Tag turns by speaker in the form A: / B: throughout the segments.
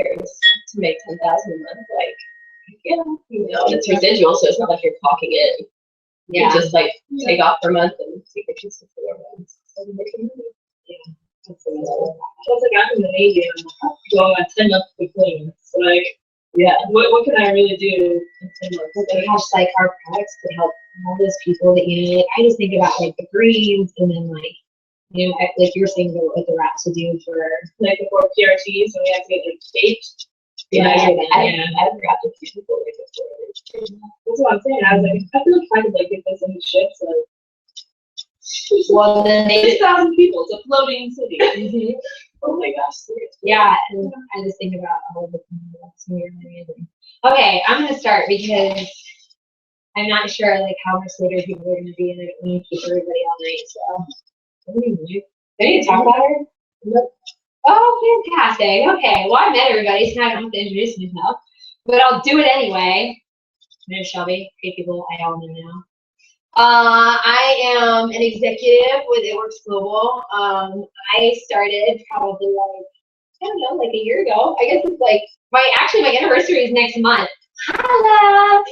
A: to make $10,000 a month, like, yeah, and it's residual, so it's not like you're clocking in. You just like take off for a month and take pictures for 4 months.
B: Yeah, that's amazing. That's like I'm in the Navy and I'm going on 10 months between. So like, what can I really do in 10 months?
C: But gosh, like our products could help all those people that like I just think about like the greens and then like like you're saying what the wraps would do for
B: like the 4 PRTs, so we have to get like shaped.
A: I forgot to see people like this.
B: That's what I'm saying. I was like, I feel like I could like get this in the ships. Like,
A: well, then
B: 6,000 people. It's a floating city. Oh my gosh, seriously.
C: Yeah, and I just think about all the amazing. Okay, I'm gonna start because I'm not sure like how much later people are gonna be, and I don't want to keep everybody all night. So, what do you need to talk about her? Nope. Oh, fantastic. Okay, well, I met everybody, so now I don't have to introduce myself, but I'll do it anyway. My name is Shelby. Great people, I all know now. I am an executive with It Works Global. I started probably like, I don't know, like a year ago. I guess it's like, my anniversary is next month. Hello!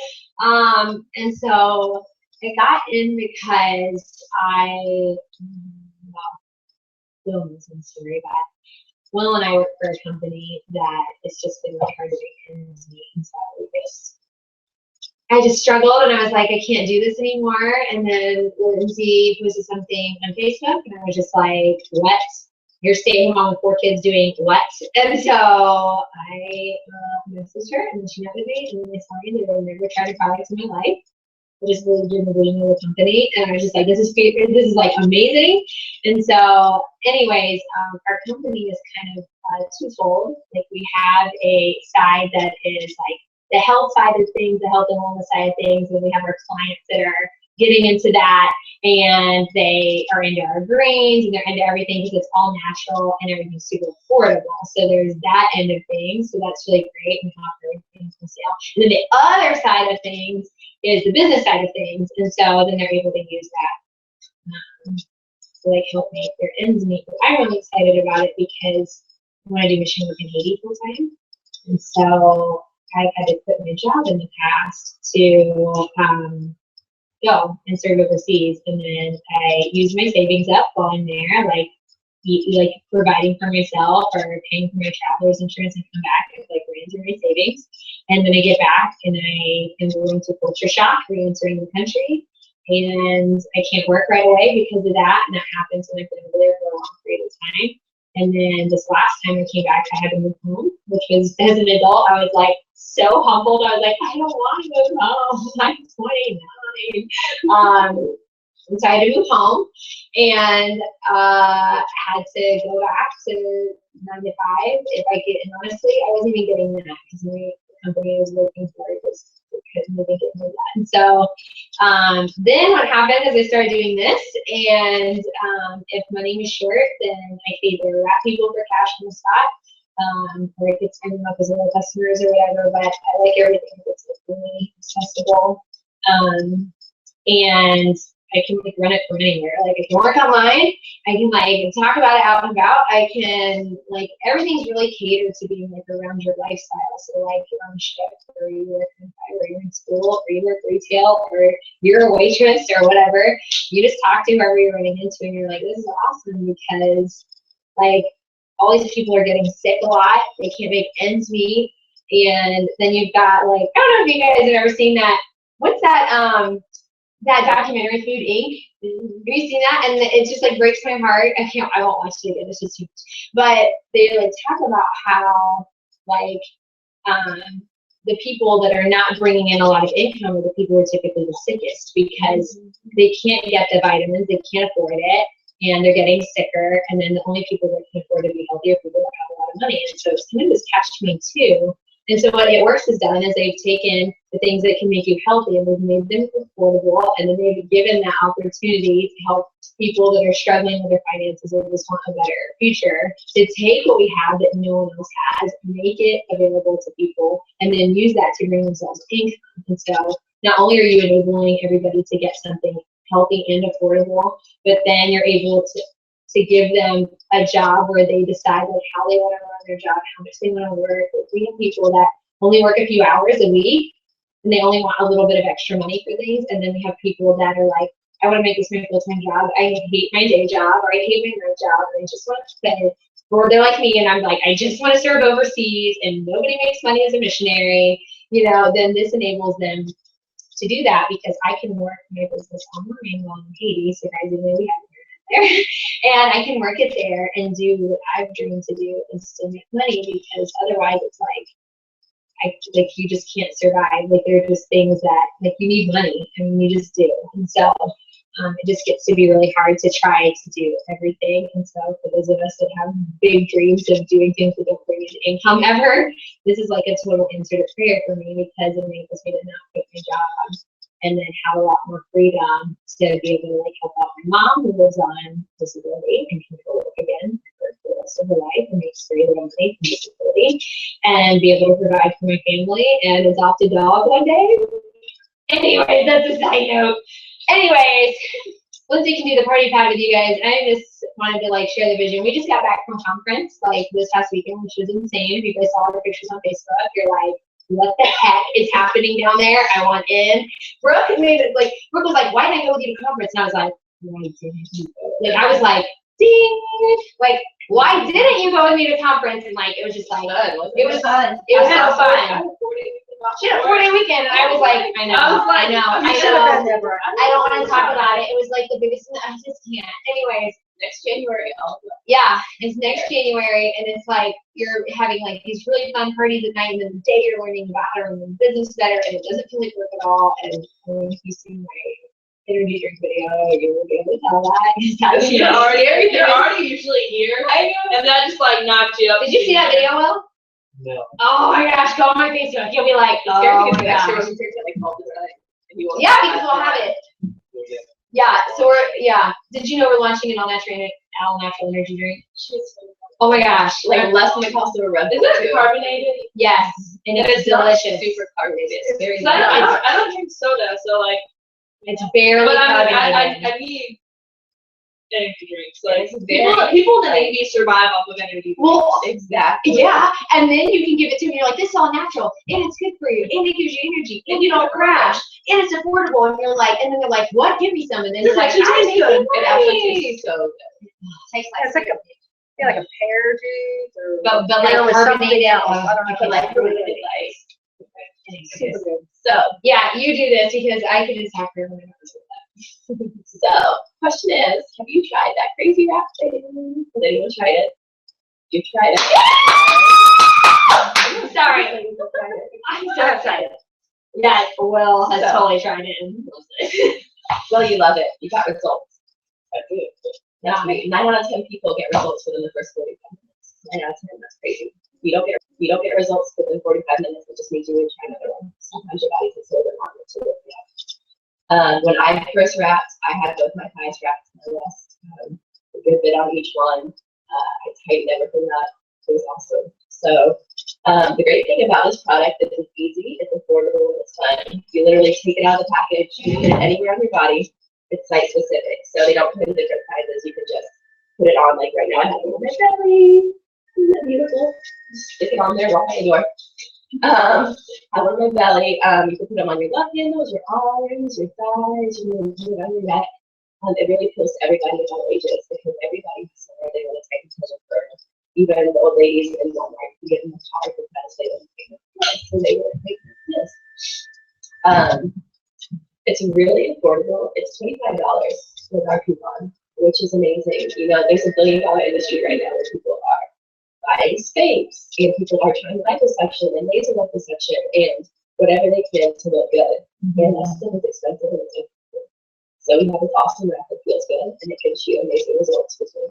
C: And so I got in because Will knows my story, but Will and I work for a company that it's just been really hard to make ends meet, and so I just struggled, and I was like, I can't do this anymore. And then Lindsay posted something on Facebook, and I was just like, what? You're staying home with 4 kids doing what? And so I messaged her, and then she met with me, and then I signed, and I never tried to product in my life. I just really didn't believe in the company, and I was just like, this is like amazing. And so, anyways, our company is kind of twofold. Like we have a side that is like the health side of things, the health and wellness side of things, and we have our clients that are getting into that, and they are into our greens, and they're into everything because it's all natural and everything's super affordable. So there's that end of things, so that's really great. We offer things for sale. And then the other side of things is the business side of things, and so then they're able to use that to like help make their ends meet. But I'm really excited about it because I want to do machine work in Haiti full time, and so I've had to quit my job in the past to go and serve overseas, and then I used my savings up while I'm there, like providing for myself or paying for my traveler's insurance, and come back and like ran through my savings. And then I get back and I am going to culture shock, re-entering the country, and I can't work right away because of that, and that happens when I've been over there for a long period of time. And then this last time I came back, I had to move home, which was, as an adult, I was like so humbled. I was like, I don't want to move home. I'm 29. And so I had to move home, and had to go back to 9 to 5 if I could. And honestly, I wasn't even getting that because my company I was working for was couldn't even get into that. And so then what happened is I started doing this, and if money was short, then I could either wrap people for cash on the spot, or I could sign them up as little customers or whatever. But I like everything that's really accessible, and I can like run it from anywhere. Like I can work online, I can like talk about it out and about. I can like everything's really catered to being like around your lifestyle. So like you're on a shift, or you work in fire, or you're in school, or you work retail, or you're a waitress or whatever. You just talk to whoever you're running into, and you're like, this is awesome because like all these people are getting sick a lot. They can't make ends meet, and then you've got like I don't know if you guys have ever seen that. What's that? That documentary, Food Inc. Have you seen that? And it just like breaks my heart. I won't watch it again. It's just too much. But they like talk about how like the people that are not bringing in a lot of income are the people who are typically the sickest because they can't get the vitamins, they can't afford it, and they're getting sicker. And then the only people that can afford to be healthy are people that have a lot of money. And so it's kind of this catch-22. And so what It Works has done is they've taken the things that can make you healthy and they've made them affordable, and then they've given that opportunity to help people that are struggling with their finances or just want a better future to take what we have that no one else has, make it available to people, and then use that to bring themselves income. And so not only are you enabling everybody to get something healthy and affordable, but then you're able to give them a job where they decide like how they want to run their job, how much they want to work. Like, we have people that only work a few hours a week and they only want a little bit of extra money for things. And then we have people that are like, I want to make this my full-time job. I hate my day job, or I hate my night job, and I just want to spend. Or they're like me, and I'm like, I just want to serve overseas, and nobody makes money as a missionary. Then this enables them to do that because I can work my business online while I'm in Haiti, surprisingly we have internet there, and I can work it there and do what I've dreamed to do and still make money, because otherwise it's like, you just can't survive. Like, there are just things that, like, you need money. I mean, you just do. And so it just gets to be really hard to try to do everything. And so for those of us that have big dreams of doing things that don't bring in income ever, this is like a total answer to prayer for me, because it enables me to not quit my job and then have a lot more freedom to be able to like help out my mom, who lives on disability and can go work again for the rest of her life and makes very little money from disability, and be able to provide for my family and adopt a dog one day. Anyways, that's a side note. Anyways, Lindsay can do the party pad with you guys. I just wanted to like share the vision. We just got back from conference like this past weekend, which was insane. If you guys saw the pictures on Facebook, you're like, what the heck is happening down there? I want in. Brooke was like, why didn't I go with you to conference? And I was like, why didn't you go? Like, I was like, ding, like, why didn't you go with me to conference? And like, it was just like, it was fun. It was so fun. She had a 4-day weekend, and I was like, I know. I don't want to talk about it. It was like the biggest, I just can't. Anyways,
A: Next January,
C: yeah, it's next January, and it's like you're having like these really fun parties at night, and then the day you're learning about how to run the business better, and it doesn't feel like work at all. And if you see my energy drink video, you'll be able to tell that.
B: They're already usually here, and that just like knocked you up.
C: Did you see that video, Will?
D: No.
C: Oh my gosh, go on my Facebook. You'll be like, oh my gosh. Yeah, because we'll have it. Yeah, so did you know we're launching an all natural energy drink? Oh my gosh.
A: like less than the cost of a Red Bull.
B: Is it carbonated?
C: Yes, and it's delicious.
A: Super carbonated. It's very
B: So I don't drink soda, so like.
C: It's barely
B: But
C: carbonated.
B: I need energy drinks. Like people in the Navy survive off of energy drinks.
C: Well,
A: exactly.
C: yeah, and then you can give it to me. You're like, this is all natural, and it's good for you, and it gives you energy, and you don't crash, and it's affordable. And you're like, and then they're like, what? Give me some, and then it's like,
B: actually tastes good.
A: It actually tastes so good.
C: Tastes
E: It's like like a pear juice or
C: but like
E: pear with something
C: carbonated.
E: else. I don't know.
A: But like really like.
E: Super good.
A: So
C: Yeah, you do this because I could just have her when I was with that.
A: So, question is, have you tried that crazy wrap thing? Has anyone tried it? You tried it?
C: I'm sorry. I'm so excited. Yes, Will has totally tried it and loves it.
A: Well, you love it. You got results.
D: I did.
A: That's great. 9 out of 10 people get results within the first 45 minutes. 9 out of 10. That's crazy. We don't get results within 45 minutes. It just means you would try another one. Sometimes your body takes a little bit longer to work it out. When I first wrapped, I had both my thighs wrapped and my wrist. A good bit on each one. I tightened everything up. It was awesome. So the great thing about this product is it's easy, it's affordable, and it's fun. You literally take it out of the package, you put it anywhere on your body. It's site specific, so they don't come in different sizes. You can just put it on, like right now I have it on my belly. Isn't that beautiful? Just stick it on there, walk out the door. Have it on my belly. You can put them on your love handles, your arms, your thighs, you can put it on your neck. It really appeals to everybody of all ages because everybody has somewhere they want to take attention for. Even the old ladies in Walmart can get much higher because they don't take it. So they would take this. It's really affordable. It's $25 with our coupon, which is amazing. You know, there's $1 billion industry right now where people are buying space and people are trying liposuction and laser liposuction and whatever they can to look good. And that's still as expensive as it's affordable. So we have this awesome wrap that feels good and it gives you amazing results for $25.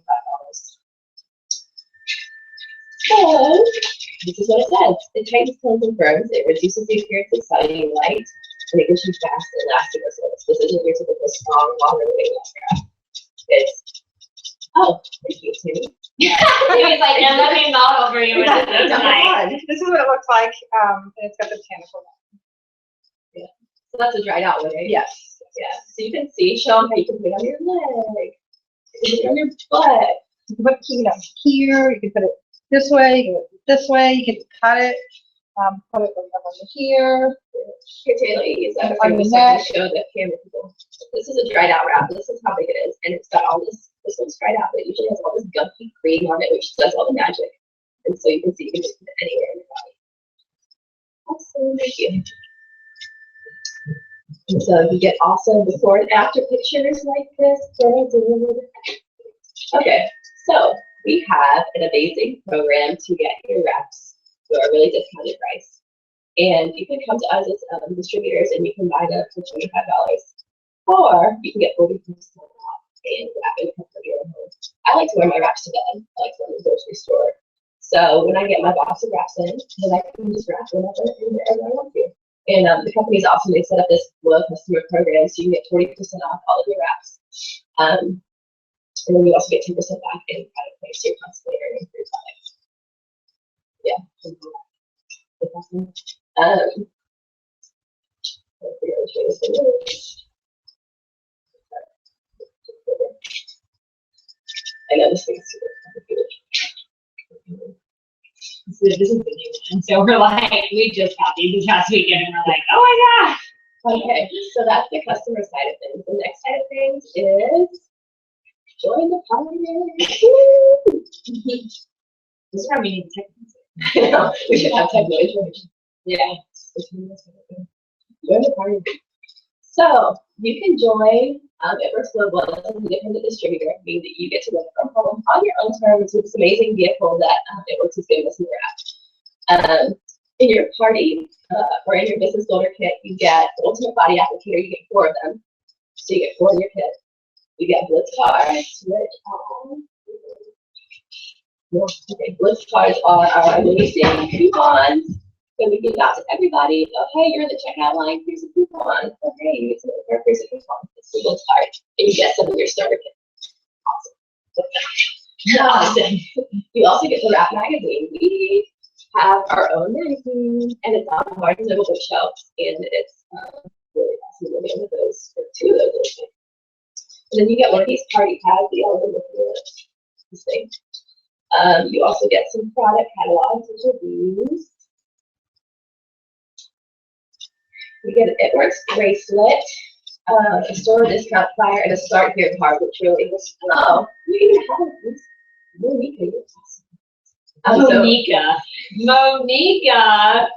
A: So this is what it says. It tightens, cleanses, and firms. It reduces the appearance of cellulite. And it gives you fast and lasting results. This isn't your typical strong, long-living wrap. It's, thank you, Timmy.
C: Timmy's like, and let me model for you.
E: This is what it looks like, and it's got the botanical.
A: So that's a dried out one, right?
E: Yes.
A: Yeah. So you can see, show them how you can put it on your leg. On your butt.
E: You can put, here, you can put it this way, you can put it this way, you can cut it, put it like up under here.
A: Here, Taylor, you use that
E: On
A: for
E: your
A: just
E: neck.
A: to show the camera people. This is a dried out wrap. This is how big it is, and it's got all this. This one's dried out, but it usually has all this gunky cream on it, which does all the magic. And so you can see you can just put it anywhere in your body. Awesome, thank you. And so you get also before and after pictures like this. Okay, so we have an amazing program to get your reps for a really discounted price. And you can come to us as distributors and you can buy them for $25. Or you can get 40% off and wrap it from your home. I like to wear my wraps to bed. I like to go to the grocery store. So when I get my box of wraps in, then I can just wrap them up and wherever I want to. And the company's awesome. They set up this loyal customer program so you can get 40% off all of your wraps. And then you also get 10% back in product price. So you're constantly earning free products. Yeah. I know this thing's super complicated.
C: This is the new one. So we're like, we just got these this past weekend and we're like, oh my gosh.
A: Okay, so that's the customer side of things. The next side of things is join the party.
C: This is where we need to
A: I know, we should have technical information. Yeah. Join the party. So you can join It Works Global as an independent distributor, meaning that you get to work from home on your own terms with this amazing vehicle that It Works is giving us in your app. In your party or in your business builder kit, you get the Ultimate Body Applicator. You get 4 of them, so you get 4 in your kit. You get Blitz cards, which Blitz cards are our amazing coupons. So we give out to everybody. Oh, hey, you're in the checkout line. Here's a coupon. Oh, hey, you get some here's a coupon. It's the Blitz card, and you get some in your starter kit. Awesome. You also get the Wrap magazine. We have our own magazine, and it's on Barnes & Noble bookshelves, and it's really awesome. We'll be able to those for 2 of those. And then you get one of these party pads. The other one with this thing. You also get some product catalogs, which are these. You get an It Works bracelet, a store discount flyer, and a Start Here card, which really is, oh, you even have this. Monica.
C: Monica.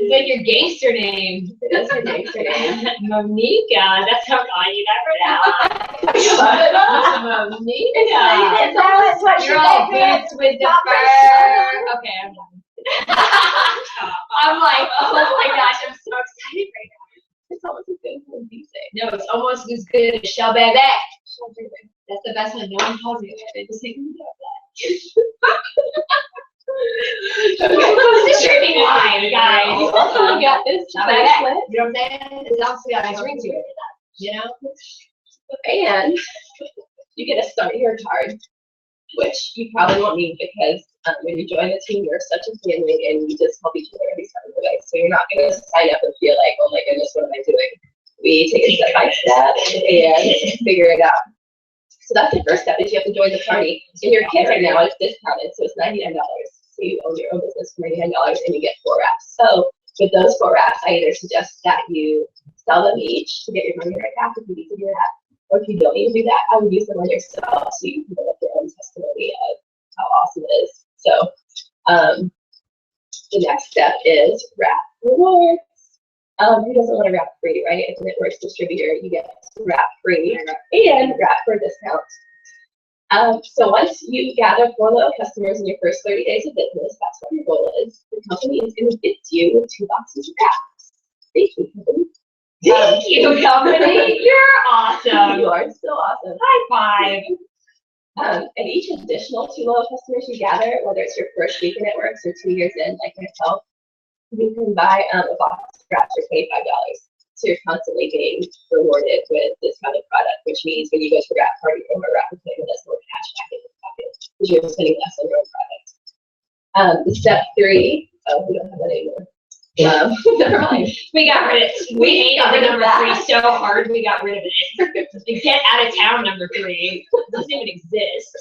C: Is that your gangster name?
A: That's her gangster name.
C: Monica. That's how I you that right now. Monica.
E: That's what she
C: You're all
E: did.
C: boots with the fur. Okay, I'm done. I'm like, oh my gosh, I'm so excited right now.
A: It's almost as good as these things.
C: No, it's almost as good as Shell Baby. That's the best one. No one calls me that. They just think about that. This is streaming live, guys.
A: You also got this bracelet.
C: You know what I'm saying? It's also got a nice ring to it. You know?
A: And you get a Start Here card, which you probably won't need because when you join the team, you're such a family and you just help each other every step of the way. So you're not going to sign up and feel like, oh my goodness, what am I doing? We take it step by step and figure it out. So that's the first step is you have to join the party. And your kit right now is discounted, so it's $99. So you own your own business for $99 and you get 4 wraps. So with those 4 wraps, I either suggest that you sell them each to get your money right back if you need to do that. Or if you don't need to do that, I would use them on yourself so you can build up your own testimony of how awesome it is. So the next step is wrap rewards. Who doesn't want to wrap free, right? As an It Works distributor, you get wrap free and wrap for a discount. So once you gather 4 loyal customers in your first 30 days of business, that's what your goal is. The company is going to gift you with 2 boxes of wraps. Thank you, company.
C: Thank you, company. You're awesome.
A: You are so awesome.
C: High five.
A: And each additional 2 loyal customers you gather, whether it's your first week in It Works or 2 years in, like myself, you can buy a box of wraps for $25. So you're constantly being rewarded with discounted product, which means when you go to a wrap party or a wrap appointment, there's more cash back in your pocket because you're spending less on your own product. The step 3, we don't have that anymore. Never mind.
C: We got rid of it. We hated
A: got
C: the
A: rid of
C: number
A: that.
C: 3 so hard, we got rid of it. The get out of town number 3 it doesn't even exist.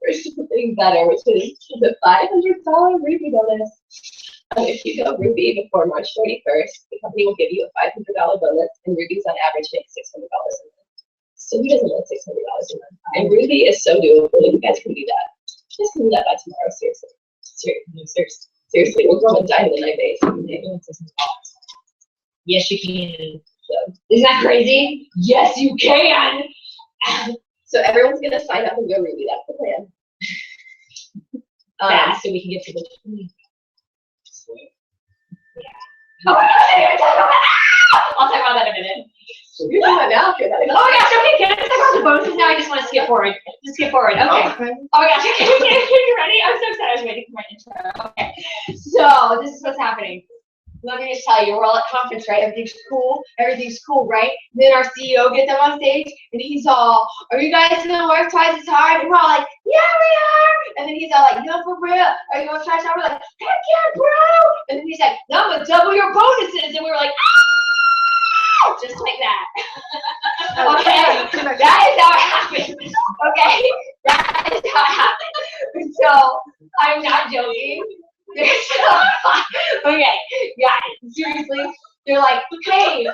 A: There's something better, which is the $500 Ruby bonus. If you go Ruby before March 31st, the company will give you a $500 bonus, and Rubies on average make $600 a month. So who doesn't want $600 a month? And Ruby is so doable. You guys can do that. You guys can do that by tomorrow, seriously. Seriously, we're growing diamond in base.
C: Yes, you can. So, isn't that crazy? Yes, you can.
A: So everyone's gonna sign up and go Ruby. That's the plan.
C: Fast, so we can get to the 20.
A: Oh,
C: I'll talk about that in a minute.
A: you're doing that now. You're
C: Oh my gosh, okay, can I talk about the bonuses now? I just want to skip forward. Just skip forward, okay. Oh my gosh, okay, you ready? I'm so excited. I was waiting for my intro. Okay. So, this is what's happening. Let me just tell you, we're all at conference, right? Everything's cool, right? Then our CEO gets up on stage and he's all, are you guys gonna work twice as hard? And we're all like, yeah, we are. And then he's all like, no, for real. Are you gonna try as hard? We're like, heck yeah, bro. And then he's like, no, I'm gonna double your bonuses. And we were like, ah! Just like that. Okay, that is how it happened. Okay, that is how it happened. So, I'm not joking. Okay, guys, seriously, they're like, hey,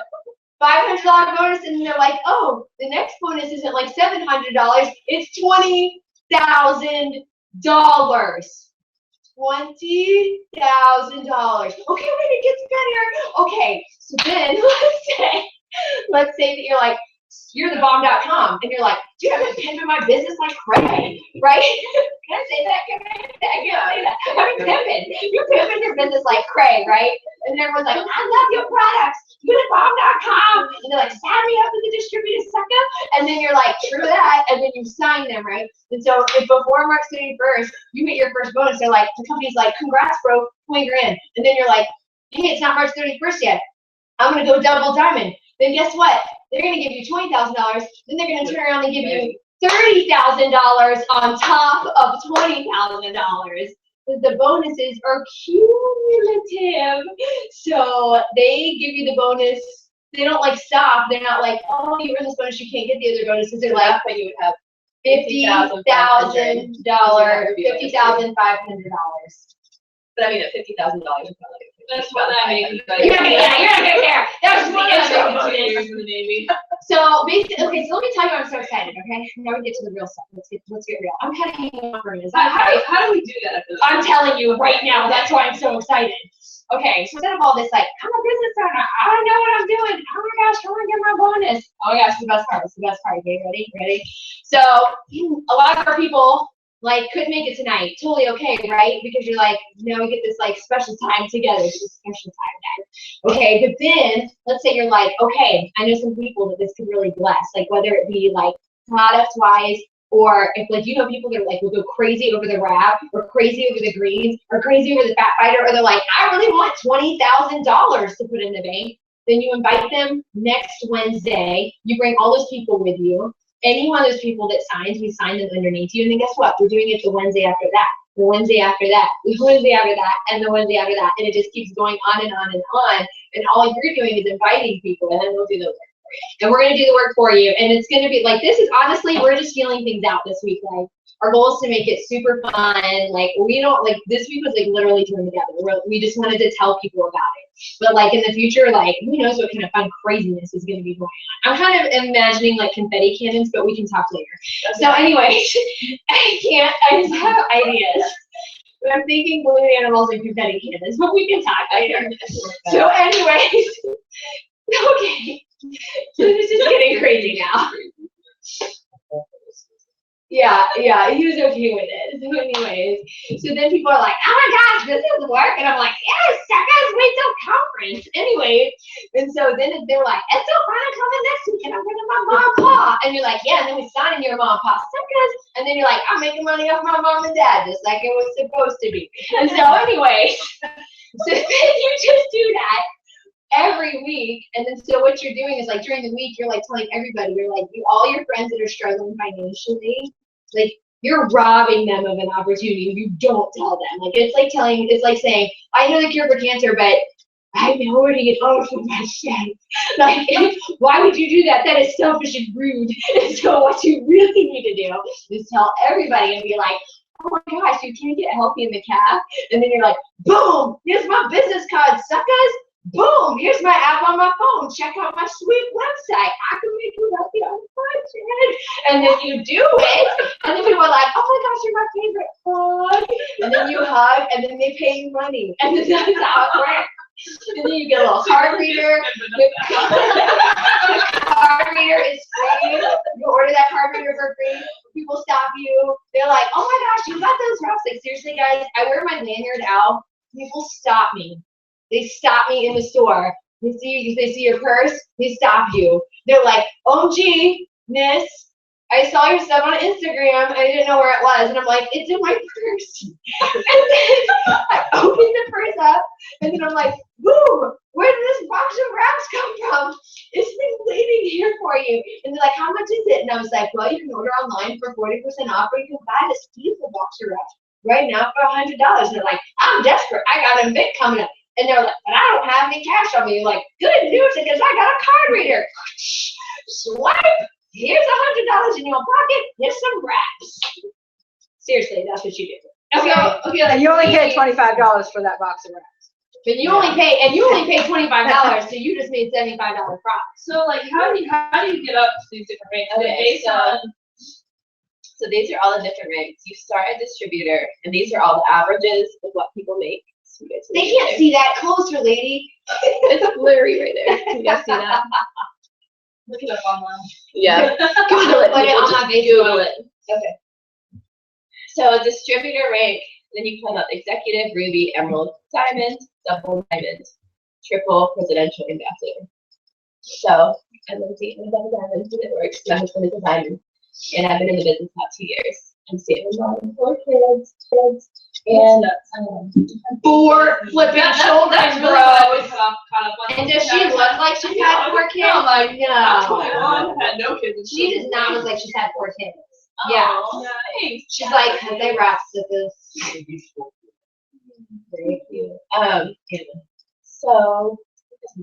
C: $500 bonus, and they're like, oh, the next bonus isn't like $700, it's $20,000. $20,000. Okay, wait, it gets better. Okay, so then let's say that you're the bomb.com and you're like, dude, I've been pimping my business like crazy, right? Can I say that? Can I say that? I've been pimping. You're pimping your business like cray, right? And everyone's like, I love your products. You're the bomb.com. And they're like, sign me up as a distributor, sucker. And then you're like, true that. And then you sign them, right? And so if before March 31st, you get your first bonus, they're like, the company's like, congrats, bro, 20 grand. And then you're like, hey, it's not March 31st yet. I'm going to go double diamond. Then guess what? They're going to give you $20,000. Then they're going to turn around and give you $30,000 on top of $20,000. The bonuses are cumulative. So they give you the bonus. They don't like stop. They're not like, oh, you earned this bonus, you can't get the other bonuses. They're like,
A: but you would have
C: $50,500.
A: But I mean, at $50,000, you're probably
B: That's what that means.
C: You're not gonna care. That was just the intro.
B: Years in the Navy.
C: So basically, okay, so let me tell you why I'm so excited, okay? Now we get to the real stuff. Let's get real. I'm kind of hanging on for a minute.
B: How do we do that?
C: I'm telling you right now, that's why I'm so excited. Okay, so instead of all this, like, I'm a business owner, I know what I'm doing. Oh my gosh, come on, get my bonus. Oh my gosh, the best part. It's the best part. Okay, ready? So a lot of our people like couldn't make it tonight. Totally okay, right? Because you're like, now we get this like special time together. It's a special time, guys. Okay, but then let's say you're like, okay, I know some people that this could really bless, like whether it be like product wise, or if like you know people that are like will go crazy over the wrap, or crazy over the greens, or crazy over the fat fighter, or they're like, I really want $20,000 to put in the bank. Then you invite them next Wednesday. You bring all those people with you. Any one of those people that signs, we sign them underneath you. And then guess what? We're doing it the Wednesday after that, the Wednesday after that, the Wednesday after that, and the Wednesday after that. And it just keeps going on and on and on. And all you're doing is inviting people, and then we'll do the work for you. And we're going to do the work for you. And it's going to be like, this is honestly, we're just feeling things out this week. Like, our goal is to make it super fun. Like, we don't, like, this week was like literally thrown together. We just wanted to tell people about it. But like in the future, like who knows what kind of fun craziness is going to be going on. I'm kind of imagining like confetti cannons, but we can talk later. So anyways, I just have ideas. But I'm thinking balloon animals and confetti cannons, but we can talk later. So anyways, okay. So this is getting crazy now. Yeah, he was okay with it. So anyways, so then people are like, oh my gosh, this is work. And I'm like, yes, suckers, wait till conference. Anyway, and so then they were like, it's so fun, I'm coming next week and I'm bringing my mom and pa. And you're like, yeah, and then we sign in your mom and pa suckers. And then you're like, I'm making money off my mom and dad, just like it was supposed to be. And so anyways, so then you just do that every week. And then so what you're doing is like during the week, you're like telling everybody, you're like, all your friends that are struggling financially, like you're robbing them of an opportunity if you don't tell them. Like it's like saying, I know the cure for cancer, but I know where to get over for my shit. Like, why would you do that? That is selfish and rude. And so what you really need to do is tell everybody and be like, oh my gosh, you can't get healthy in the calf. And then you're like, boom, here's my business card, suckers. Boom, here's my app on my phone. Check out my sweet website. I can make you healthy on the budget. And then you do it. And then people are like, oh my gosh, you're my favorite hug. And then you hug, and then they pay you money. And then that's how it works. And then you get a little card reader. The card reader is free. You order that card reader for free. People stop you. They're like, oh my gosh, you got those wraps. Like, seriously, guys, I wear my lanyard out. People stop me. They stop me in the store. They see your purse, they stop you. They're like, OMG, miss, I saw your stuff on Instagram. I didn't know where it was. And I'm like, it's in my purse. And then I open the purse up, and then I'm like, boom, where did this box of wraps come from? It's been waiting here for you. And they're like, how much is it? And I was like, well, you can order online for 40% off, or you can buy this beautiful box of wraps right now for $100. And they're like, I'm desperate. I got a event coming up. And they're like, but I don't have any cash on me. You're like, good news, because I got a card reader. Swipe. Here's $100 in your pocket. Here's some wraps. Seriously, that's what you do. Okay. Okay.
E: And you only pay $25 for that box of wraps.
C: But you only pay, and you only pay $25, so you just made $75 profit.
B: So like, how do you get up to these different rates?
A: Okay,
B: Based on
A: So these are all the different rates. You start a distributor, and these are all the averages of what people make. So
C: They can't see that closer, lady.
A: It's blurry right there. Can you guys see that?
B: look it up online.
A: Yeah.
C: Google it. Put it on
A: Just
C: my Facebook.
A: Google it. Okay. So distributor rank, then you pull up executive, ruby, emerald, diamond, double diamond, triple, presidential, ambassador. So I'm going to see a double diamond, and it works. My husband is a diamond, and I've been in the business about 2 years. I'm staying with 4 kids, and
C: 4 flipping shoulders,
B: That's really
C: bro.
B: what I caught up on.
C: And does she look like she's had 4 kids?
B: No, like, I'm 21,
C: No.
B: had no kids. and
C: She does not look like she's had 4 kids. Yeah.
B: Oh, nice.
C: She's like, cause they wraps at this.
A: very cute. So.
C: And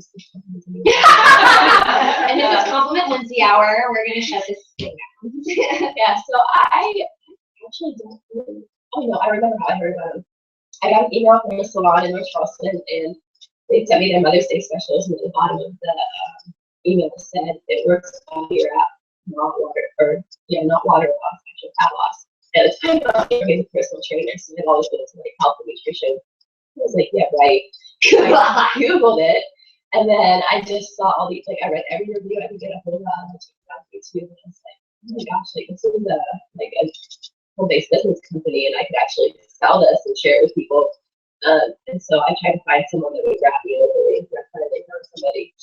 C: this is compliment Lindsay hour. We're gonna shut this thing down.
A: Yeah, so I actually don't really, oh no, I remember how I heard about them. I got an email from a salon in North Charleston, and they sent me their Mother's Day specials, and at the bottom of the email said it works on your app, not water loss, actual fat loss. And it's kind of he's a personal trainer, so they've always been into like health and nutrition. I was like, yeah, right. I Googled it, and then I just saw all these, like, I read every review I could get a hold of, I checked it out on YouTube, and I was like, oh my gosh, like, this is a home-based business company, and I could actually sell this and share it with people. And so I tried to find someone that would wrap me locally, and I finally found somebody.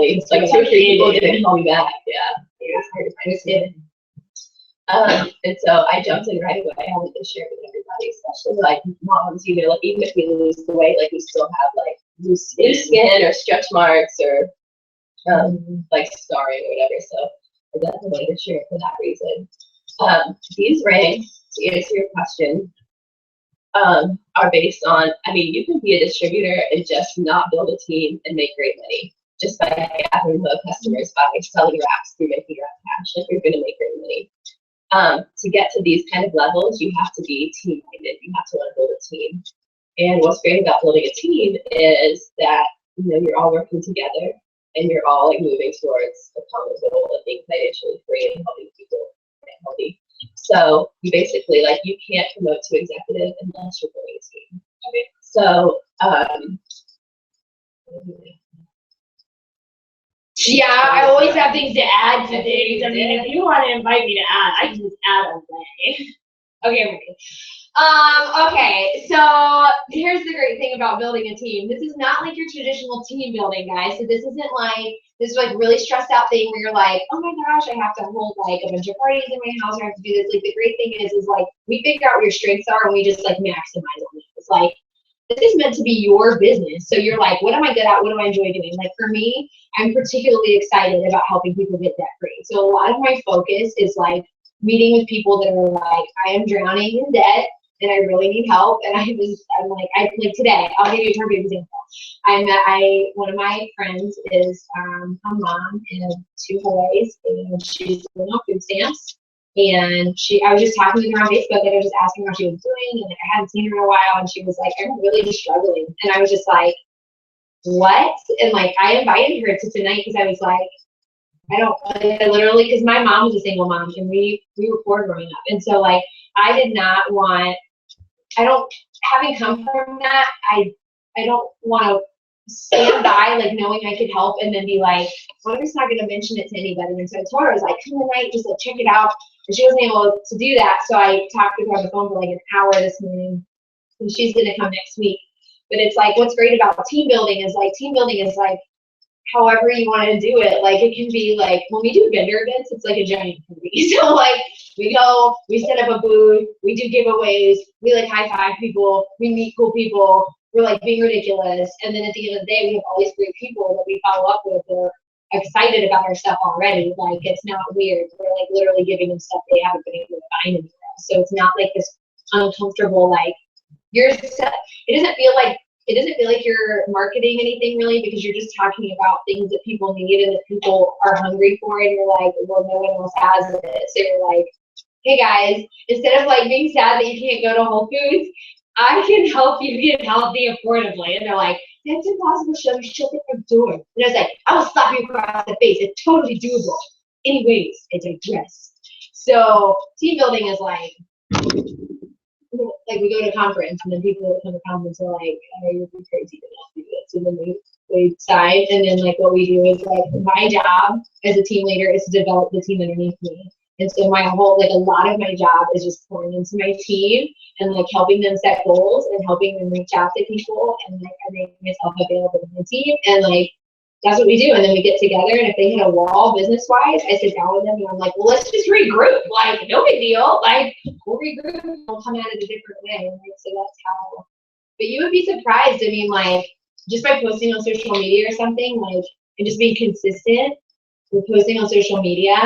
A: It's like 2 or 3 people didn't call me back. Yeah, it was hard to find a kid. And so I jumped in right away. I wanted to share it with everybody, especially like moms, like even if we lose the weight, like we still have like loose skin or stretch marks or like scarring or whatever. So I definitely wanted to share it for that reason. These ranks, to answer your question, are based on, I mean, you can be a distributor and just not build a team and make great money just by gathering the customers by selling wraps through making your own cash. Like, you're going to make great money. To get to these kind of levels, you have to be team-minded. You have to want to build a team. And what's great about building a team is that, you're all working together and you're all like moving towards a common goal of being financially free and helping people get healthy. So you basically, like, you can't promote to executive unless you're building a team. Okay. So,
C: yeah, I always have things to add to things. I mean, if you want to invite me to add, I can just add away. Okay, I'm ready. Okay, so here's the great thing about building a team. This is not like your traditional team building, guys. So this isn't like this like really stressed out thing where you're like, oh my gosh, I have to hold like a bunch of parties in my house, or I have to do this. Like, the great thing is like we figure out what your strengths are and we just like maximize on it. It's like, this is meant to be your business. So you're like, what am I good at? What do I enjoy doing? Like, for me, I'm particularly excited about helping people get debt free. So a lot of my focus is like meeting with people that are like, I am drowning in debt. and I really need help. And I'm like today, I'll give you a perfect example. One of my friends is a mom and 2 boys, and she's living on food stamps. And I was just talking with her on Facebook, and I was just asking how she was doing, and I hadn't seen her in a while, and she was like, I'm really struggling. And I was just like, what? And like, I invited her to tonight because I was like, I literally, because my mom was a single mom, and we were poor growing up. And so like, having come from that, I don't want to stand by like knowing I could help and then be like, well, I'm just not going to mention it to anybody. And so I told her, I was like, come tonight, just like check it out. And she wasn't able to do that. So I talked with her on the phone for like an hour this morning, and she's going to come next week. But it's like, what's great about team building is like, however you want to do it. Like, it can be like, when we do vendor events, it's like a giant party. So like, we go, we set up a booth, we do giveaways, we like high five people, we meet cool people, we're like being ridiculous. And then at the end of the day, we have all these great people that we follow up with. They're excited about our stuff already. Like, it's not weird. We're like literally giving them stuff they haven't been able to find anywhere else. So it's not like this uncomfortable, like, it doesn't feel like you're marketing anything really, because you're just talking about things that people need and that people are hungry for, and you're like, well, no one else has it. So you're like, hey guys, instead of like being sad that you can't go to Whole Foods, I can help you get healthy affordably. And they're like, that's impossible, Shelby, shut the front door. And I was like, I will slap you across the face. It's totally doable. Anyways, I digress. So team building is like we go to a conference, and then people that come to conference are like, oh, you're crazy to not do this. And then we sign, and then like what we do is like, my job as a team leader is to develop the team underneath me. And so my whole, like, a lot of my job is just pouring into my team and like helping them set goals and helping them reach out to people, and like I make myself available to my team, and like that's what we do. And then we get together, and if they hit a wall business-wise, I sit down with them and I'm like, well, let's just regroup. Like, no big deal. Like, we'll regroup and we'll come at it a different way. And like, so that's how. But you would be surprised. I mean, like, just by posting on social media or something, like, and just being consistent with posting on social media,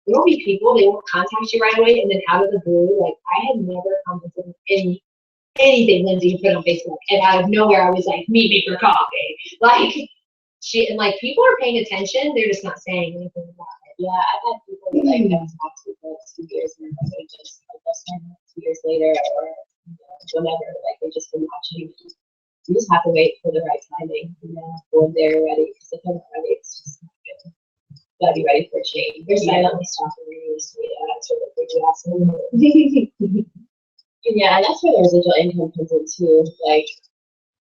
C: there will be people, they will contact you right away, and then out of the blue, like, I had never commented on anything Lindsay put on Facebook, and out of nowhere, I was like, meet me for coffee. Like, and like, people are paying attention, they're just not saying anything about it.
A: Yeah, I've had people that like have talked to for 2 years, and then they just like they'll sign up 2 years later, or whenever, like they've just been watching. You just have to wait for the right timing, when they're ready. Because if they're not ready, it's just not good. You gotta be ready for change. They're silently stopping your use. Yeah, that's really pretty awesome. Yeah, and that's where the residual income comes in too. Like,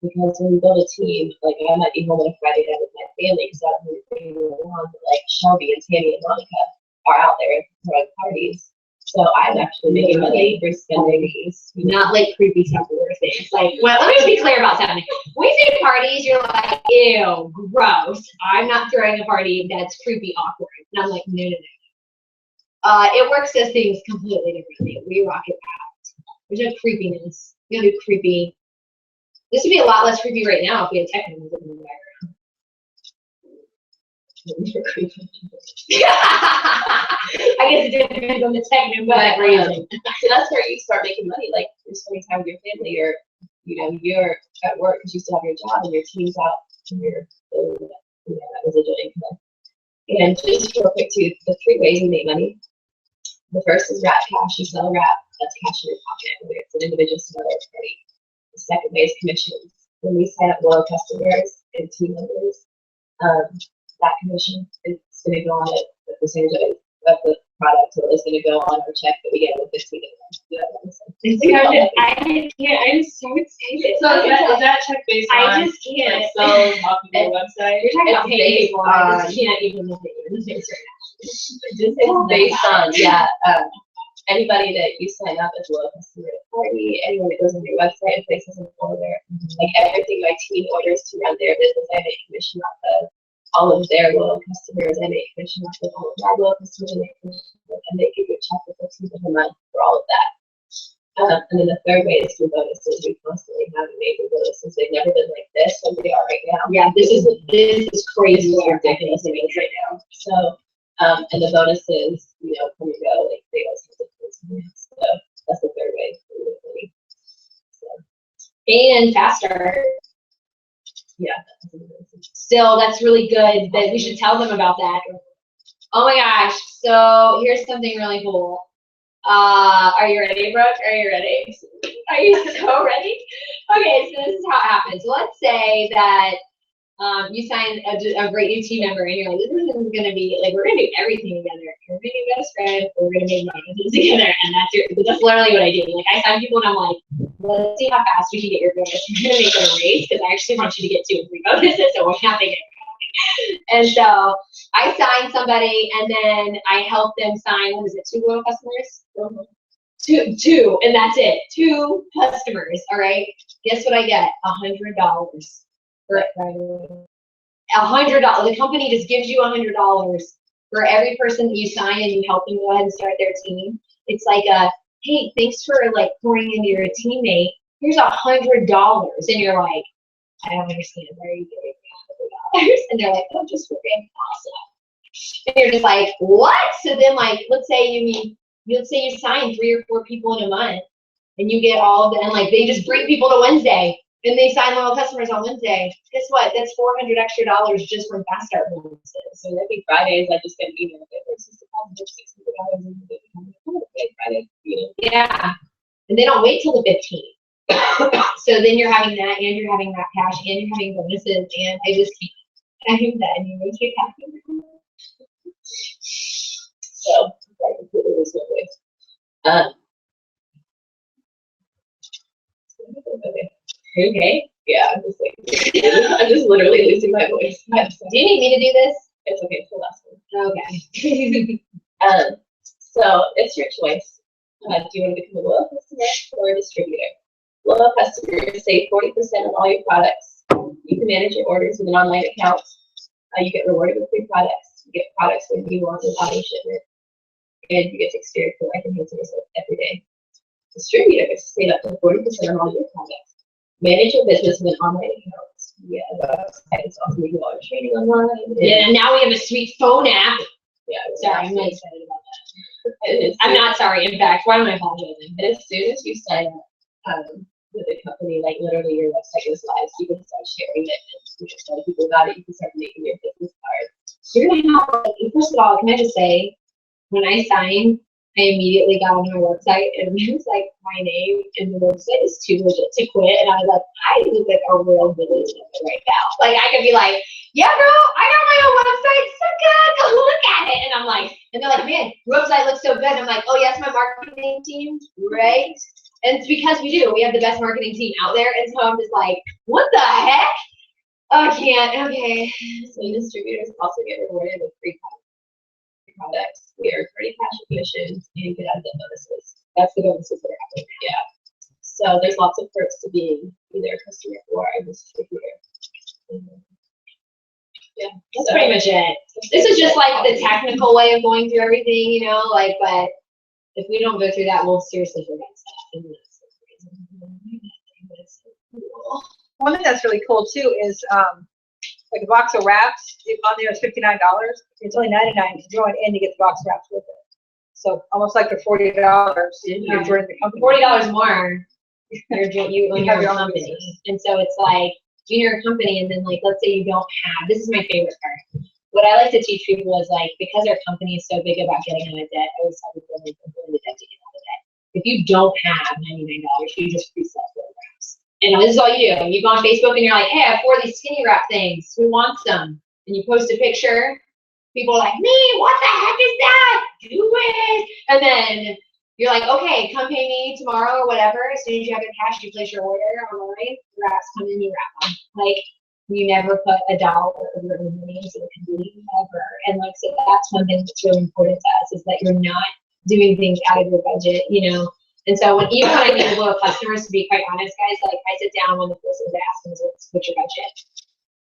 A: because when you build a team, like, I might be home on a Friday night with my family because I don't really bring anyone along, but like Shelby and Tammy and Monica are out there throwing parties. So I'm actually making money for spending these.
C: Not like creepy Tupperware things. Like, well, let me just be clear about something. When you say parties, you're like, ew, gross. I'm not throwing a party that's creepy, awkward. And I'm like, no. It works as things completely differently. We rock it out. There's no creepiness. We don't do creepy. This would be a lot less creepy right now if we had techno music in the background. I guess it depends on the techno, but
A: so that's where you start making money. Like, you're spending time with your family, or you're at work because you still have your job, and your team's out, and you're building that residual income. And just real quick too, the 3 ways we make money. The first is wrap cash. You sell wrap, that's cash in your pocket, whether it's an individual or a party. The second way is commissions. When we sign up loyal customers and team members, that commission is going to go on a percentage of the product, so it's going to go on our check that we get with 15 of them.
C: I'm so excited.
B: So is that check based on?
C: I just can't.
B: Like, so off of the website.
C: You're talking about paying people. I just
A: on-
C: can't even look at your face right
A: This is based on, anybody that you sign up as a loyal customer at a party, anyone that goes on your website and places an order, like everything my team orders to run their business, I make commission off of. All of their loyal customers, I make commission off of. All of my loyal customers, I make commission off of, and they give you a check for $15 a month for all of that. And then the third way is through bonuses. We constantly have amazing bonuses. They've never been like this, and they are right now.
C: Yeah, this is crazy.
A: This is ridiculous right now. So, and the bonuses, come and go, like they always have different. So that's the third way.
C: and fast start.
A: Yeah.
C: Still, that's really good. That we should tell them about that. Oh my gosh! So here's something really cool. Are you ready, Brooke? Are you ready? Are you so ready? Okay, so this is how it happens. So let's say that you sign a great new team member, and you're like, this is going to be like, we're going to do everything together. We're going to be best friends. We're going to make money together, and that's literally what I do. Like, I sign people, and I'm like, let's see how fast you can get your bonus. We're going to make it a race because I actually want you to get 2 and 3 bonuses, so we're not making it. And so I sign somebody, and then I help them sign. What is it? 2 loyal customers. Two, and that's it. 2 customers. All right. Guess what I get? $100 for it. $100. The company just gives you $100 for every person that you sign, and you help them go ahead and start their team. It's like hey, thanks for like pouring into your teammate. Here's $100, and you're like, I don't understand. Why are you giving me $100? And they're like, oh, just for being awesome. And you're just like, what? So then, like, let's say you sign 3 or 4 people in a month, and you get all of them. Like, they just bring people to Wednesday, and they sign loyal customers on Wednesday. Guess what? That's $400 extra just from fast start bonuses.
A: So every Fridays, I just get an email. This is $600 in the Friday, you know.
C: Yeah, and they don't wait till the 15th. So then you're having that, and you're having that cash, and you're having bonuses, and I just can't. I think that, and you make you happy.
A: So I completely lose my voice.
C: Okay.
A: Yeah, I'm just like, I'm just literally losing my voice.
C: Do you need me to do this?
A: It's okay, it's the last one.
C: Okay.
A: So it's your choice. Do you want to become a loyal customer or a distributor? Loyal customers save 40% on all your products. You can manage your orders with an online account. You get rewarded with free products. You get products when you want without a shipment. And you get to experience the life enhancing results every day. Distributors save up to 40% on all your products. Manage your business with an online account. Yeah, website. Also, we do all our training online.
C: Yeah, and now we have a sweet phone app.
A: Yeah,
C: Sorry, I'm really excited about that. I'm not sorry. In fact, why am I apologizing?
A: And as soon as you sign up with a company, like literally your website goes live, so you can start sharing it, and you can tell people about it. You can start making your business card.
C: You're gonna have, like, first of all, can I just say, when I signed, I immediately got on my website, and it was like, my name and the website is too legit to quit. And I was like, I look like a real village right now. Like, I could be like, yeah, girl, I got my own website. So good. Go look at it. And I'm like, and they're like, man, your website looks so good. And I'm like, oh, yes, my marketing team, right? And it's because we do. We have the best marketing team out there. And so I'm just like, what the heck? Oh, I can't. Okay.
A: So distributors also get rewarded with free products. We are pretty cash commissions and get out of the bonuses. That's the bonuses that are happening. Yeah. So there's lots of perks to being either a customer or a distributor. Yeah.
C: That's pretty much it. This is just like the technical way of going through everything, you know, like, but if we don't go through that, we'll seriously forget stuff. And that's so crazy.
E: One thing that's really cool too is like a box of wraps. On there is $59. It's only $99 to join, and you get the box of wraps with it. So almost like the $40 you're joining the company.
C: $40 more. You own
E: You have
C: your
E: your
C: own
E: own
C: company,
E: business.
C: and so it's like you're a company, and then like let's say you don't have. This is my favorite part. What I like to teach people is like because our company is so big about getting out of debt. I always tell people like go into debt to get out of debt. If you don't have $99, you just pre-sell the wraps. And this is all you do. You go on Facebook and you're like, hey, I have 4 of these skinny wrap things. Who wants them? And you post a picture. People are like, me, what the heck is that? Do it. And then you're like, okay, come pay me tomorrow or whatever. As soon as you have your cash, you place your order online. Wraps come in, you wrap them. Like, you never put $1 of your own money into the company ever. And like, so that's one thing that's really important to us is that you're not doing things out of your budget, you know. And so when even when I need loyal customers, to be quite honest, guys, like I sit down when the person is asking me, what's your budget?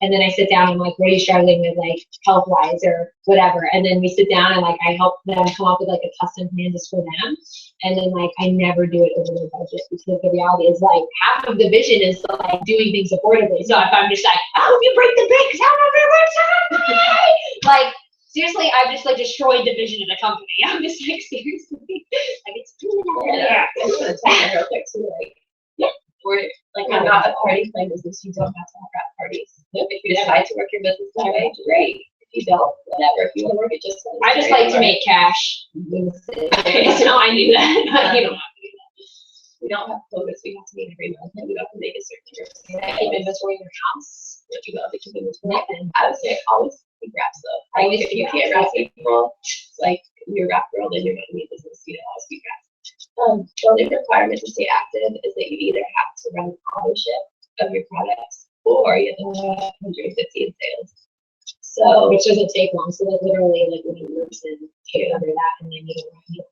C: And then I sit down and I'm like, what are you struggling with, like health-wise or whatever? And then we sit down and like I help them come up with like a custom plan just for them. And then like I never do it over their budget because the reality is like half of the vision is like doing things affordably. So if I'm just like, I hope you break the bank because I don't know what's like seriously, I've just like destroyed the vision of the company. I'm just like seriously, like it's really not
A: Yeah. I just want to tell you real quick too, like, we're like, I'm not a party plan business, you don't have to have wrap parties. If you decide to work your business that way, great. If you don't, whatever, if you wanna work it just.
C: I just like to make cash. So I knew that, but you don't have to do that.
A: We don't have quotas, we have to meet every month, and we have to make a certain number. Keep inventory in your house, if you go to keep inventory, and I would say always keep wrap stuff. Like,
C: Always
A: if you
C: keep
A: can't
C: wrap
A: wrap people, like, you're a wrap girl, then you're not in business, you know, always keep wrap. The only requirement to stay active is that you either have to run auto ship of your products, or you have to have 150 in sales. So,
C: Which doesn't take long, so like literally like when you person take under that and then you don't have to do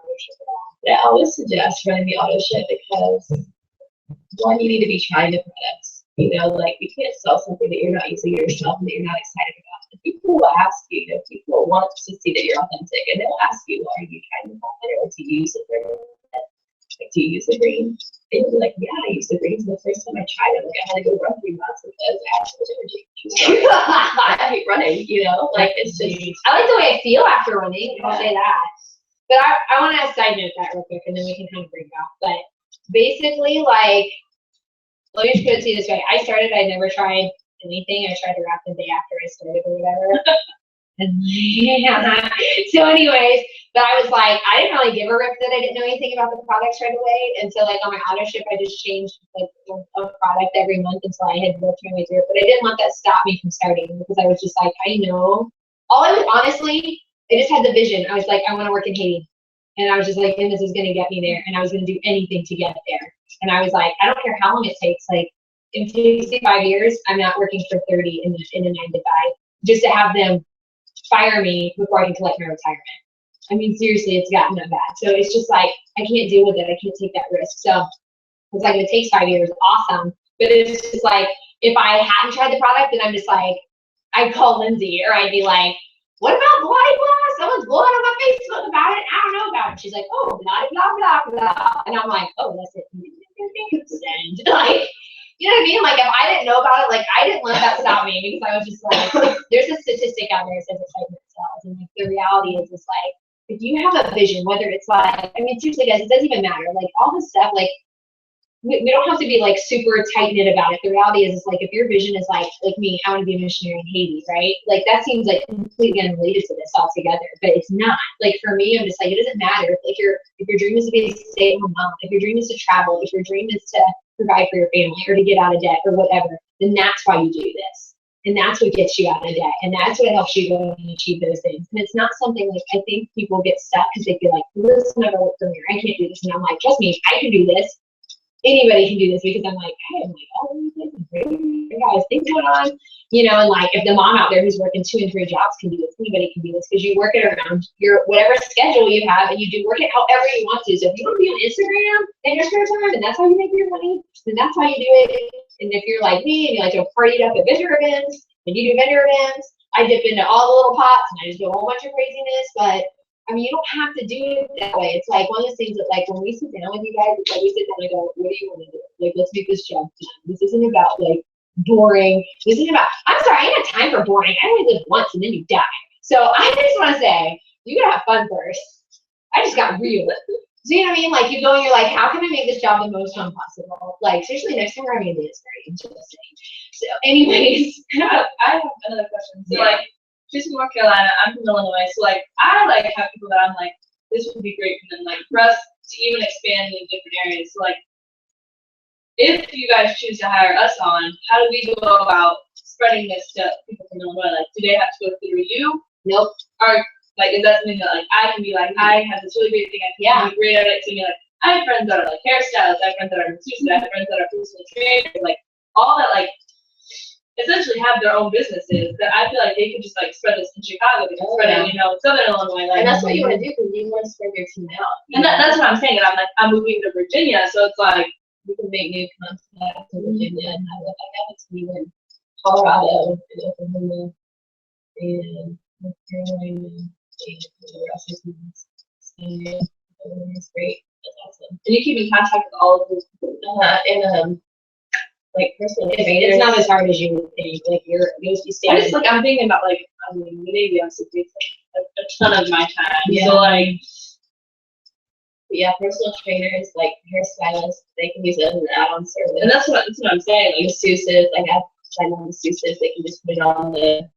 C: ownership at all.
A: I always suggest running the auto ship because one, you need to be trying the products. You know, like you can't sell something that you're not using yourself and that you're not excited about. And people will ask you, people want to see that you're authentic, and they'll ask you, are you trying the product or do you use it for like, do you use the green? And you'll be like, yeah, I use the greens. The first time I tried it, like I had to go run 3 months because I had so much energy. I hate running, you know, like it's just.
C: I like the way I feel after running, I'll say that. But I want to side note that real quick and then we can kind of break it off. But basically, like, let me just put it to you this way. I never tried anything. I tried to wrap the day after I started or whatever. And yeah. So anyways, but I was like, I didn't really give a rip that I didn't know anything about the products right away. And so like on my auto ship, I just changed like a product every month until I had worked my way through it. But I didn't let that stop me from starting because I was just like, I know. Honestly, I just had the vision. I was like, I want to work in Haiti. And I was just like, and this is going to get me there. And I was going to do anything to get there. And I was like, I don't care how long it takes. Like in 65 years, I'm not working for 30 in a 9 to 5 just to have them fire me before I can collect my retirement. I mean, seriously, it's gotten that bad. So it's just like, I can't deal with it. I can't take that risk. So it's like, if it takes 5 years, awesome. But it's just like, if I hadn't tried the product, then I'm just like, I'd call Lindsay or I'd be like, what about blah, blah? Someone's blowing on my Facebook about it. I don't know about it. She's like, oh, blah, blah, blah, blah. And I'm like, oh, that's it. Send. Like, you know what I mean? Like, if I didn't know about it, like, I didn't let that stop me because I was just like, there's a statistic out there that says excitement sells. And like, the reality is just like, if you have a vision, whether it's like, I mean, seriously, guys, it doesn't even matter. Like, all this stuff, like, we don't have to be like super tight knit about it. The reality is like, if your vision is like me, I want to be a missionary in Haiti, right? Like, that seems like completely unrelated to this altogether, but it's not. Like, for me, I'm just like, it doesn't matter. Like, if your dream is to be a stay-at-home mom, if your dream is to travel, if your dream is to provide for your family or to get out of debt or whatever, then that's why you do this. And that's what gets you out of debt. And that's what helps you go and achieve those things. And it's not something like, I think people get stuck because they feel like, this will never work for me, or I can't do this. And I'm like, trust me, I can do this. Anybody can do this, because I'm like, hey, I'm like, oh, guys, things going on, you know, and like, if the mom out there who's working 2 and 3 jobs can do this, anybody can do this, because you work it around your whatever schedule you have, and you do work it however you want to. So if you want to be on Instagram in your spare time, and that's how you make your money, then that's how you do it. And if you're like me and you like to party up at vendor events, and you do vendor events, I dip into all the little pots and I just do a whole bunch of craziness, but I mean, you don't have to do it that way. It's like one of those things that, like, when we sit down with you guys, it's like we sit down and go, what do you want to do? Like, let's make this job done. This isn't about, like, boring. This isn't about, I'm sorry, I ain't got time for boring. I only live once and then you die. So I just want to say, you gotta have fun first. I just got real. So you know what I mean? Like, you go and you're like, how can I make this job the most fun possible? Like, seriously, next time we're having a dance party, interesting. So anyways.
B: I have another question. So like, she's from North Carolina, I'm from Illinois, so like, I like have people that I'm like, this would be great for them, like, for us to even expand in different areas. So like, if you guys choose to hire us on, how do we go about spreading this to people from Illinois? Like, do they have to go through you?
C: Nope.
B: Or like, is that something that like I can be like, I have this really great thing, I can be great at it, to me, like, I have friends that are like hairstylists, I have friends that are masseuses, I have friends that are personal trainers, like, all that, like, essentially have their own businesses that I feel like they could just like spread this in Chicago, they can spread it, you know, Southern Illinois, like.
A: And that's what you want to do, because you want to spread your team out.
B: And that's what I'm saying, and I'm like, I'm moving to Virginia, so it's like,
A: You can make new contacts in Virginia and have like that in Colorado, and Oklahoma, and North Carolina, and the rest of the states. It's great. That's awesome.
B: and you keep in contact with all of those people.
A: And like personally,
C: It's not as hard as you would think. Like, you'll be
B: I
C: standing.
B: just like, I'm thinking about like, I mean, maybe I'm takes like a ton of my time,
A: Yeah.
B: so like,
A: But yeah, personal trainers, like hairstylists, they can use it as an add-on service.
B: And that's what I'm saying. Like,
A: Masseuses, like I've signed on masseuses, they can just put it on the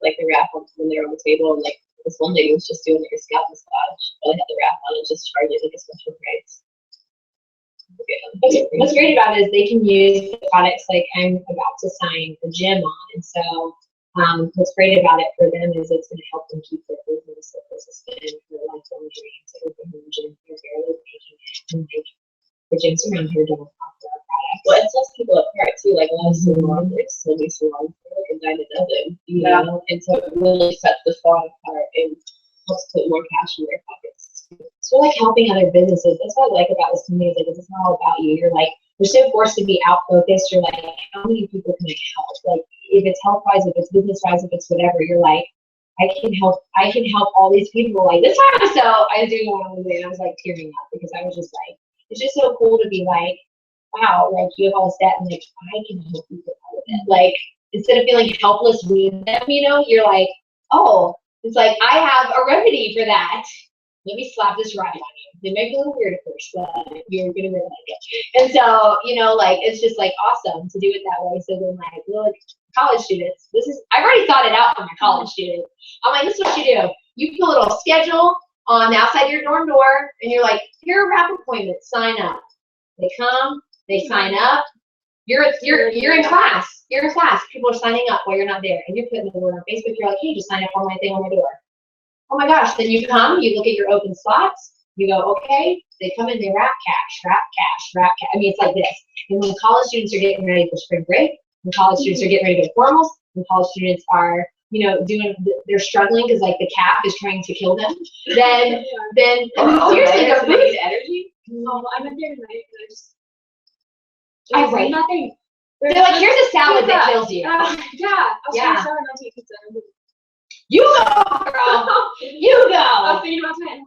A: wrap when they're on the table, and like this one lady was just doing like a scalp massage, but I had the wrap on and just charged it like a special price.
C: What's great about it is they can use the products like I'm about to sign a gym on, and so what's great about it for them is it's going to help them keep their business consistent for lifelong dreams. Everything in the gym is barely making it, and like the gyms around here don't offer our products.
A: Well, it sets people apart too. Like a lot of salons, there's so many salons, they're like a dime a dozen, you know, and so it really sets the salon apart and helps put more cash in their pockets.
C: So like helping other businesses. That's what I like about this community. Like it's not all about you. You're like you're so forced to be out focused. You're like, how many people can I help? Like if it's health wise, if it's business wise, if it's whatever, you're like, I can help all these people. Like this time, so I was doing one of and I was like tearing up because I was just like, it's just so cool to be like, wow, like you have all this debt and like I can help you get out of it. Like instead of feeling helpless with them, you know, you're like, oh, it's like I have a remedy for that. Let me slap this right on you. They may be a little weird at first, but you're gonna really like it. And so, you know, like it's just like awesome to do it that way. So then like, look, college students, I've already thought it out for my college students. I'm like, this is what you do. You put a little schedule on the outside of your dorm door, and you're like, here are wrap appointments, sign up. They come, they sign up. You're in class. You're in class. People are signing up while you're not there, and you're putting the word on Facebook. You're like, hey, just sign up on my thing on my door. Oh my gosh, then you come, you look at your open slots, you go, okay, they come in, they wrap cash. I mean, it's like this. And when college students are getting ready for spring break, when college students are getting ready to go formals, when college students are, you know, they're struggling because like the cap is trying to kill them, then seriously, they're boost energy.
D: No, I went there tonight and I just.
C: I write
D: nothing.
C: They're like, here's a salad that kills you.
D: Yeah, I was
C: Yeah.
D: trying to shower and not to eat pizza.
C: You go, girl. You
D: I was
C: go.
D: thinking about tonight.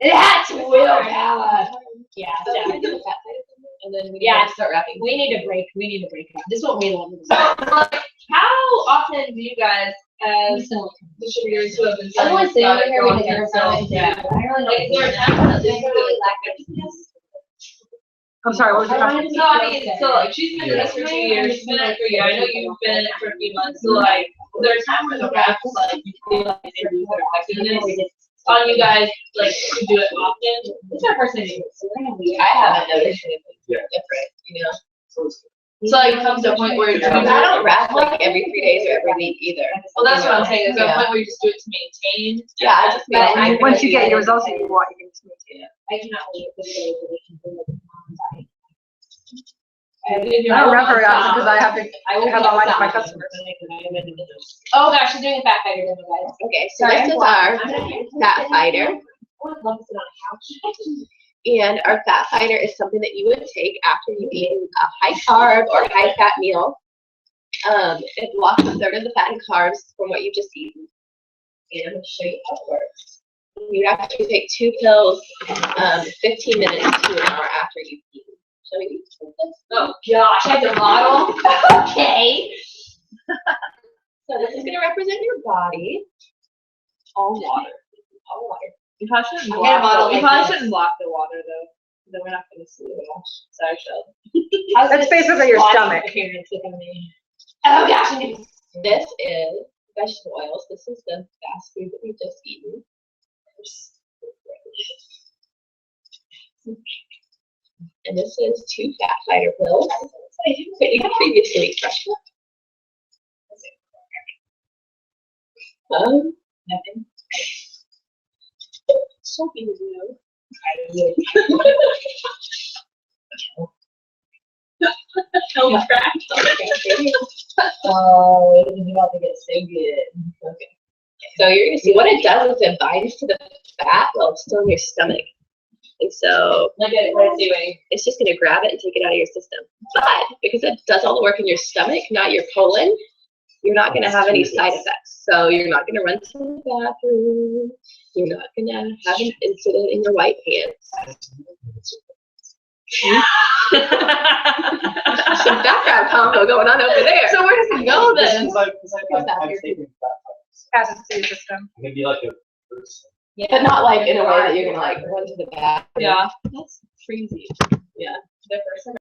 C: That's willpower. Yeah. So.
A: And then we
C: Yeah.
A: start wrapping.
C: We need a break. We need a break. This is what we love.
B: How often do you guys, as distributors who have been
C: I'm only
B: selling
C: sitting
B: product,
C: here
B: go
C: because
B: and
C: you're
B: sell?
C: fine.
B: Yeah.
C: I really
B: Like, is there a time that they really lack expertise?
E: I'm sorry, what was your question?
B: No, I mean, so like she's been in this for 2 years, she's been in it for a year. I know you've been in it for a few months. So like, is there a time where the reps like you feel like they lose their effectiveness on you guys, like to do it often?
C: It's our first time doing this, so we're gonna leave.
A: I haven't noticed anything different, you know.
B: So like, it comes to a point where you're doing
A: I don't wrap like every 3 days or every week either.
B: Well, that's what I'm saying. Is there a
A: Yeah.
B: point where you just do it to maintain?
A: Yeah, I just
C: But I-
E: Once you get your results that you want, you can just maintain it.
C: I cannot wait for the day where they can do it.
E: I don't run very often because I have to
C: I will
E: have
C: be
E: a line with my
C: outside.
E: customers.
C: Oh gosh, she's doing a fat fighter demo, guys.
A: Okay, so this is our fat fighter.
C: I would love to sit on a couch.
A: And our fat fighter is something that you would take after you've eaten a high carb or high fat meal. It blocks a third of the fat and carbs from what you've just eaten. And I'm going to show you how it works. You'd actually take 2 pills 15 minutes to an hour after you've eaten. Shall we use this?
C: Oh gosh, I have the model. Okay.
A: So this is going to represent your body. All water. All water.
B: You probably shouldn't
C: I'm gonna model
B: you
C: like
B: probably
C: this.
B: shouldn't block the water though. Then we're not gonna see it all. Sorry, Shell.
E: That's basically your stomach.
C: Appearance, if I may. Oh gosh, I need to
A: This is vegetable oils. This is the fast food that we've just eaten. And this is 2 fat fighter pills. I didn't previously eat fresh milk. Nothing. So beautiful.
B: Oh, crap.
A: Oh, this is about to get so good. Okay. So you're gonna see what it does is it binds to the fat while it's still in your stomach. And so
B: Look at it, what it's doing.
A: it's just gonna grab it and take it out of your system. But because it does all the work in your stomach, not your colon, you're not gonna have any side effects. So you're not gonna run to the bathroom. You're not gonna have an incident in your white pants. Some background combo going on over there.
B: So where does it go then?
F: It's like I've taken fat fights.
E: Passes through your system.
F: Maybe like a person.
B: Yeah.
A: But not like in a way that you're gonna like run to the back.
B: Yeah.
A: That's crazy. Yeah.
B: The first time